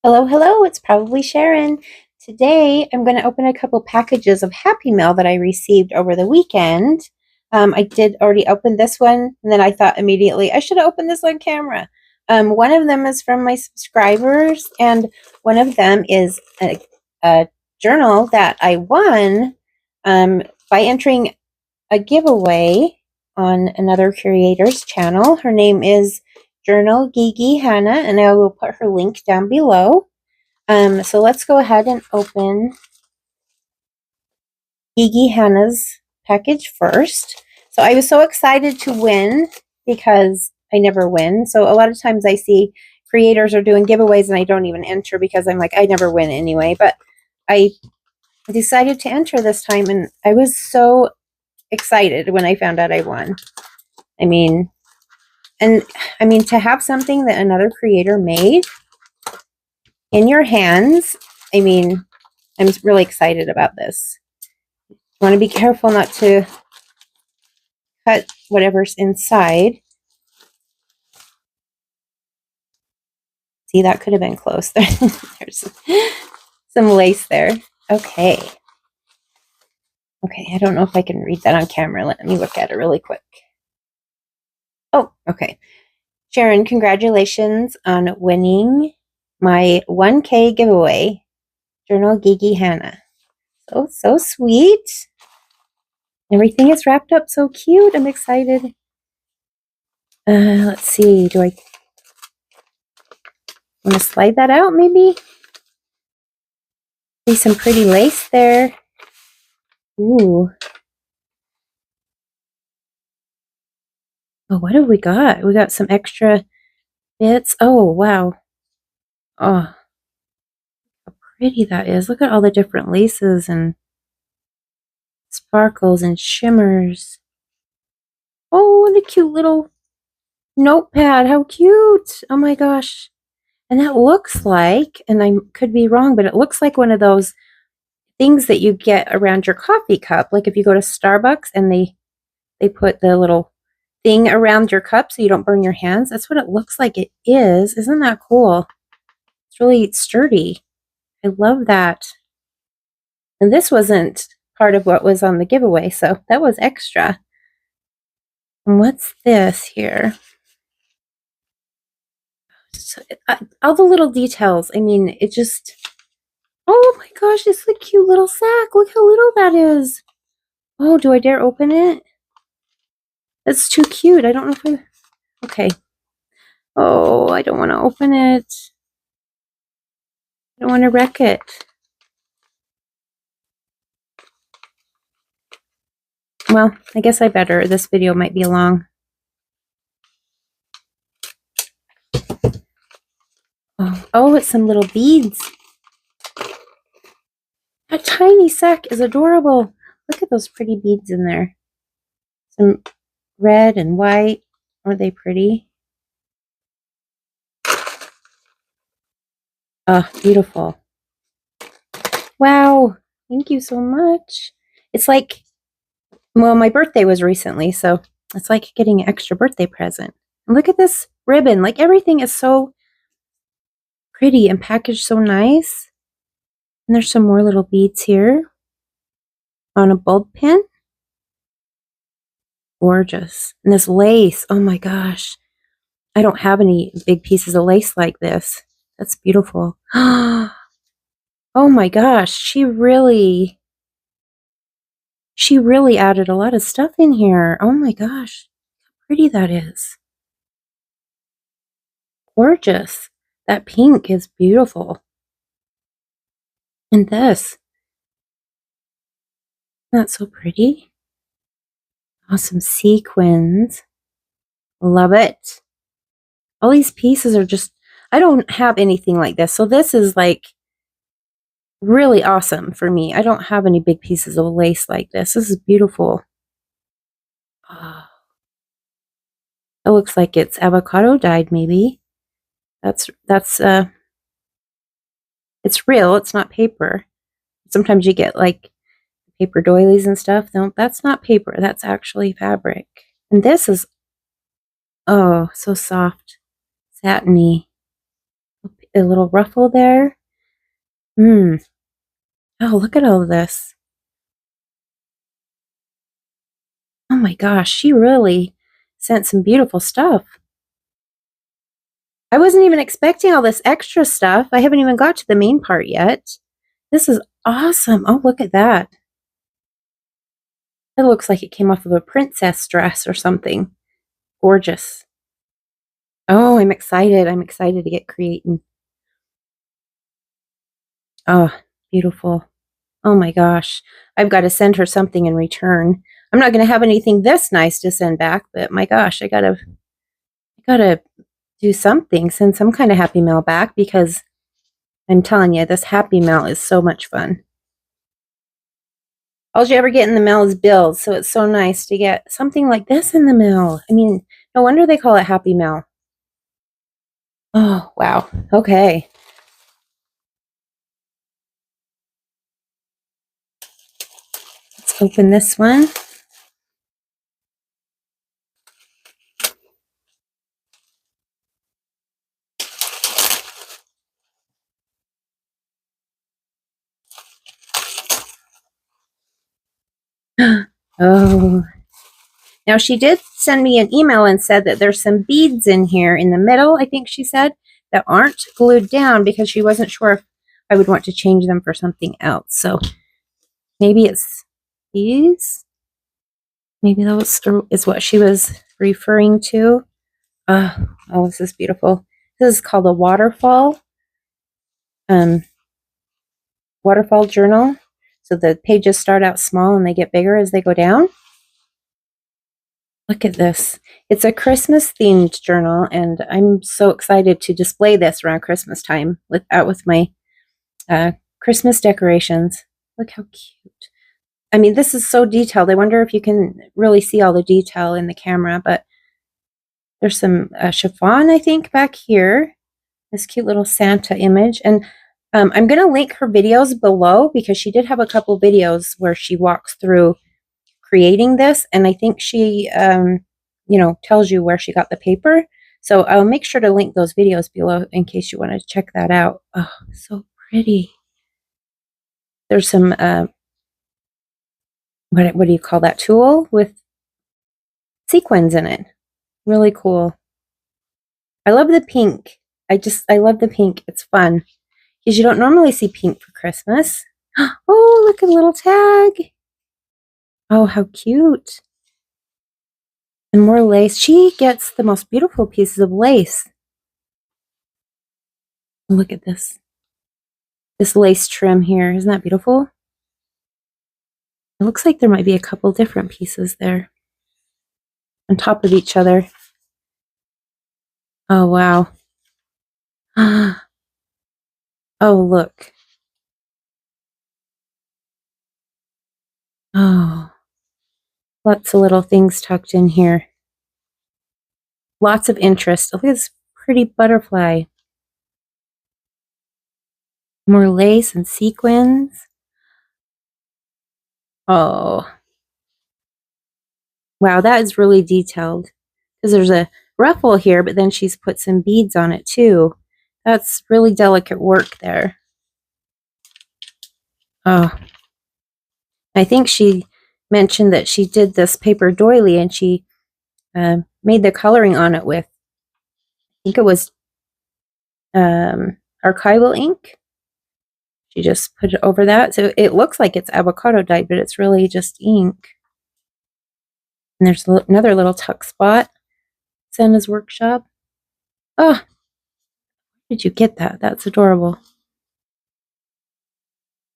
Hello, hello, it's probably Sharon. Today I'm going to open a couple packages of Happy Mail that I received over the weekend. I did already open this one, and then I thought immediately I should have opened this on camera. One of them is from my subscribers, and one of them is a journal that I won by entering a giveaway on another creator's channel. Her name is Journal Gigi Hannah, and I will put her link down below. So let's go ahead and open Gigi Hannah's package first. So I was so excited to win because I never win. So a lot of times I see creators are doing giveaways and I don't even enter because I'm like, I never win anyway. But I decided to enter this time, and I was so excited when I found out I won. I mean, to have something that another creator made in your hands, I'm really excited about this. You want to be careful not to cut whatever's inside. See, that could have been close. There's some lace there. Okay, I don't know if I can read that on camera. Let me look at it really quick. Oh, okay. Sharon, congratulations on winning my 1K giveaway. Journal Gigi Hannah. So sweet. Everything is wrapped up so cute. I'm excited. Let's see. Do I want to slide that out maybe? See some pretty lace there. Ooh. Oh, what have we got? We got some extra bits. Oh, wow. Oh, how pretty that is. Look at all the different laces and sparkles and shimmers. Oh, what a cute little notepad. How cute. Oh my gosh. And that looks like, and I could be wrong, but it looks like one of those things that you get around your coffee cup. Like if you go to Starbucks and they put the little thing around your cup so you don't burn your hands. That's what it looks like it is. Isn't that cool? It's really sturdy. I love that. And this wasn't part of what was on the giveaway, so that was extra. And what's this here? So, all the little details. It just, oh my gosh, it's a cute little sack. Look how little that is. Oh, do I dare open it? That's too cute. I don't know if okay. Oh, I don't want to open it. I don't want to wreck it. Well, I guess I better. This video might be long. Oh, it's some little beads. That tiny sack is adorable. Look at those pretty beads in there. Some red and white. Are they pretty? Oh, beautiful. Wow. Thank you so much. It's like, well, my birthday was recently, so it's like getting an extra birthday present. And look at this ribbon. Like everything is so pretty and packaged so nice. And there's some more little beads here on a bulb pin. Gorgeous. And this lace, oh my gosh. I don't have any big pieces of lace like this. That's beautiful. Oh my gosh, she really added a lot of stuff in here. Oh my gosh, how pretty that is. Gorgeous. That pink is beautiful. And this, that's so pretty. Awesome sequins. Love it. All these pieces are just, I don't have anything like this. So this is like really awesome for me. I don't have any big pieces of lace like this. This is beautiful. Oh, it looks like it's avocado dyed maybe. That's it's real. It's not paper. Sometimes you get like paper doilies and stuff. No, that's not paper. That's actually fabric. And this is, oh, so soft, satiny. a little ruffle there. Oh, look at all of this. Oh my gosh, she really sent some beautiful stuff. I wasn't even expecting all this extra stuff. I haven't even got to the main part yet. This is awesome. Oh, look at that. It looks like it came off of a princess dress or something. Gorgeous. Oh, I'm excited. I'm excited to get creating. Oh, beautiful. Oh my gosh. I've got to send her something in return. I'm not going to have anything this nice to send back, but my gosh, I gotta do something, send some kind of happy mail back, because I'm telling you, this happy mail is so much fun. All you ever get in the mail is bills, so it's so nice to get something like this in the mail. I mean, no wonder they call it happy mail. Oh, wow. Okay. Let's open this one. Oh. Now, she did send me an email and said that there's some beads in here in the middle, I think she said, that aren't glued down, because she wasn't sure if I would want to change them for something else. So maybe it's these. Maybe those is what she was referring to. Oh, this is beautiful. This is called a Waterfall Journal. So the pages start out small and they get bigger as they go down. Look at this. It's a Christmas themed journal, and I'm so excited to display this around Christmas time with my Christmas decorations. Look how cute. I mean, this is so detailed. I wonder if you can really see all the detail in the camera, but there's some chiffon, I think, back here. This cute little Santa image. And I'm going to link her videos below, because she did have a couple videos where she walks through creating this. And I think she, tells you where she got the paper. So I'll make sure to link those videos below in case you want to check that out. Oh, so pretty. There's some, what do you call that, tulle with sequins in it. Really cool. I love the pink. I love the pink. It's fun, because you don't normally see pink for Christmas. Oh, look at a little tag. Oh, how cute. And more lace. She gets the most beautiful pieces of lace. Look at this. This lace trim here. Isn't that beautiful? It looks like there might be a couple different pieces there on top of each other. Oh, wow. Oh, look. Oh, lots of little things tucked in here. Lots of interest. Look at this pretty butterfly. More lace and sequins. Oh. Wow, that is really detailed. Because there's a ruffle here, but then she's put some beads on it too. That's really delicate work there. Oh. I think she mentioned that she did this paper doily, and she made the coloring on it with, I think it was archival ink. She just put it over that. So it looks like it's avocado dye, but it's really just ink. And there's another little tuck spot. Santa's workshop. Oh, where did you get that? That's adorable.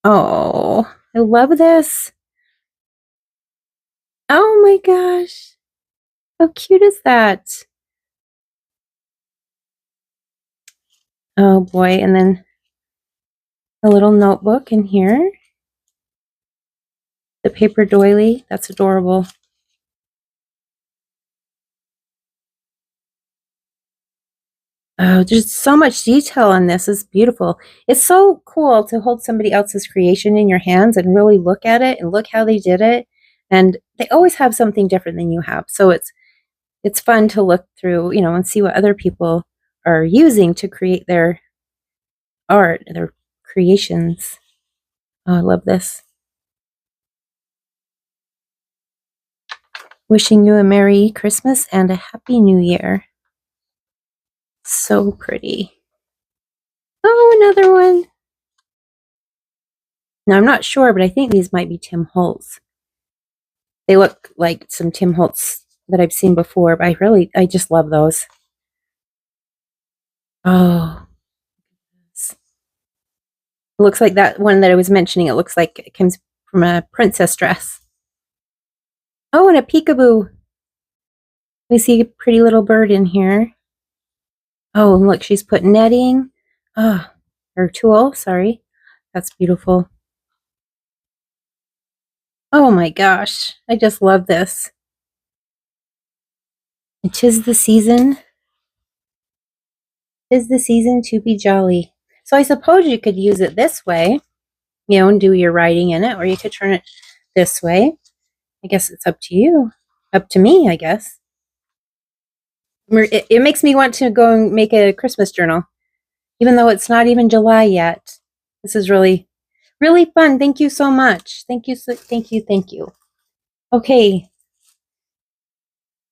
Oh, I love this. Oh my gosh. How cute is that? Oh boy. And then a little notebook in here. The paper doily. That's adorable. Oh, there's so much detail on this. It's beautiful. It's so cool to hold somebody else's creation in your hands and really look at it and look how they did it. And they always have something different than you have. So it's fun to look through, and see what other people are using to create their art, their creations. Oh, I love this. Wishing you a Merry Christmas and a Happy New Year. So pretty. Oh, another one. Now, I'm not sure, but I think these might be Tim Holtz. They look like some Tim Holtz that I've seen before, but I just love those. Oh. It looks like that one that I was mentioning. It looks like it comes from a princess dress. Oh, and a peekaboo. We see a pretty little bird in here. Oh, and look, she's put netting. Oh, or tulle, sorry. That's beautiful. Oh my gosh, I just love this. And 'tis the season. 'Tis the season to be jolly. So I suppose you could use it this way, you know, and do your writing in it, or you could turn it this way. I guess it's up to you. Up to me, I guess. It makes me want to go and make a Christmas journal, even though it's not even July yet. This is really, really fun. Thank you so much. Thank you. Thank you. Thank you. Okay.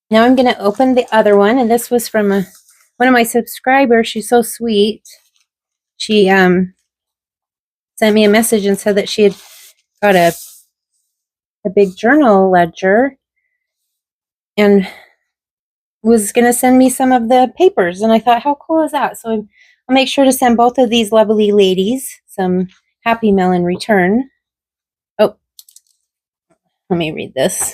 Now I'm going to open the other one, and this was from one of my subscribers. She's so sweet. She sent me a message and said that she had got a big journal ledger and was going to send me some of the papers. And I thought, how cool is that? So I'll make sure to send both of these lovely ladies some Happy Mail in return. Oh, let me read this.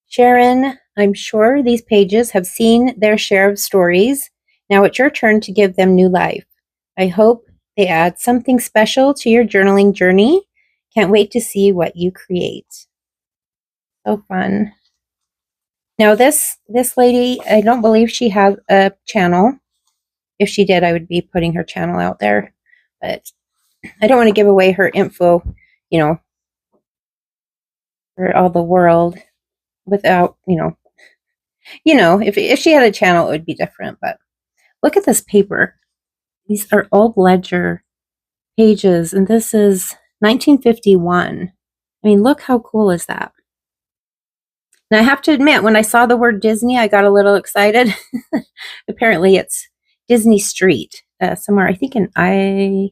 Sharon, I'm sure these pages have seen their share of stories. Now it's your turn to give them new life. I hope they add something special to your journaling journey. Can't wait to see what you create. So fun. Now this lady, I don't believe she has a channel. If she did, I would be putting her channel out there. But I don't want to give away her info, you know, for all the world without, if she had a channel, it would be different. But look at this paper. These are old ledger pages, and this is 1951. I mean, look how cool is that? And I have to admit, when I saw the word Disney, I got a little excited. Apparently, it's Disney Street, somewhere, I think in Ohio,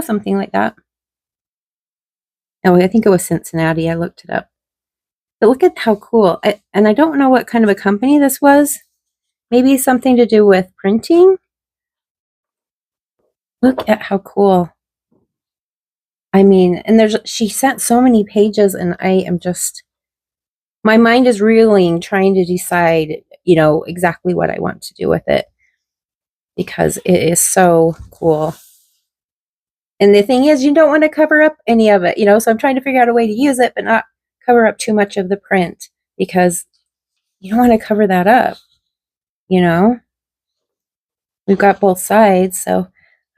something like that. Oh, I think it was Cincinnati. I looked it up. But look at how cool. And I don't know what kind of a company this was. Maybe something to do with printing. Look at how cool. I mean, and she sent so many pages, and I am just, my mind is reeling trying to decide, exactly what I want to do with it, because it is so cool. And the thing is, you don't want to cover up any of it, so I'm trying to figure out a way to use it, but not cover up too much of the print, because you don't want to cover that up, We've got both sides, so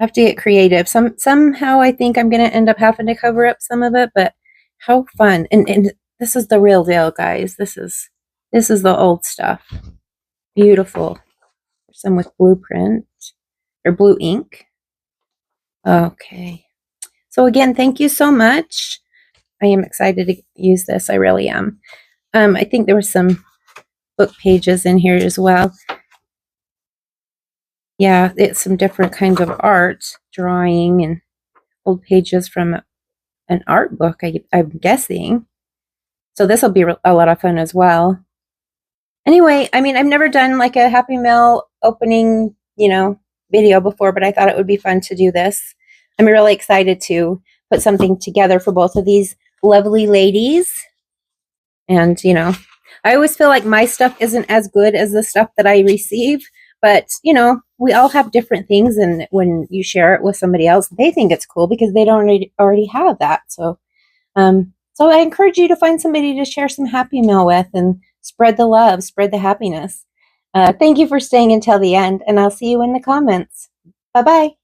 I have to get creative. Somehow I think I'm going to end up having to cover up some of it, but how fun. And this is the real deal, guys. This is the old stuff. Beautiful. Some with blueprint or blue ink. Okay. So again, thank you so much. I am excited to use this. I really am. I think there were some book pages in here as well. Yeah, it's some different kinds of art, drawing, and old pages from an art book, I'm guessing. So this will be a lot of fun as well. Anyway, I mean, I've never done like a Happy Mail opening, video before, but I thought it would be fun to do this. I'm really excited to put something together for both of these lovely ladies. And, I always feel like my stuff isn't as good as the stuff that I receive. But, we all have different things. And when you share it with somebody else, they think it's cool because they don't already have that. So I encourage you to find somebody to share some Happy Mail with and spread the love, spread the happiness. Thank you for staying until the end, and I'll see you in the comments. Bye-bye.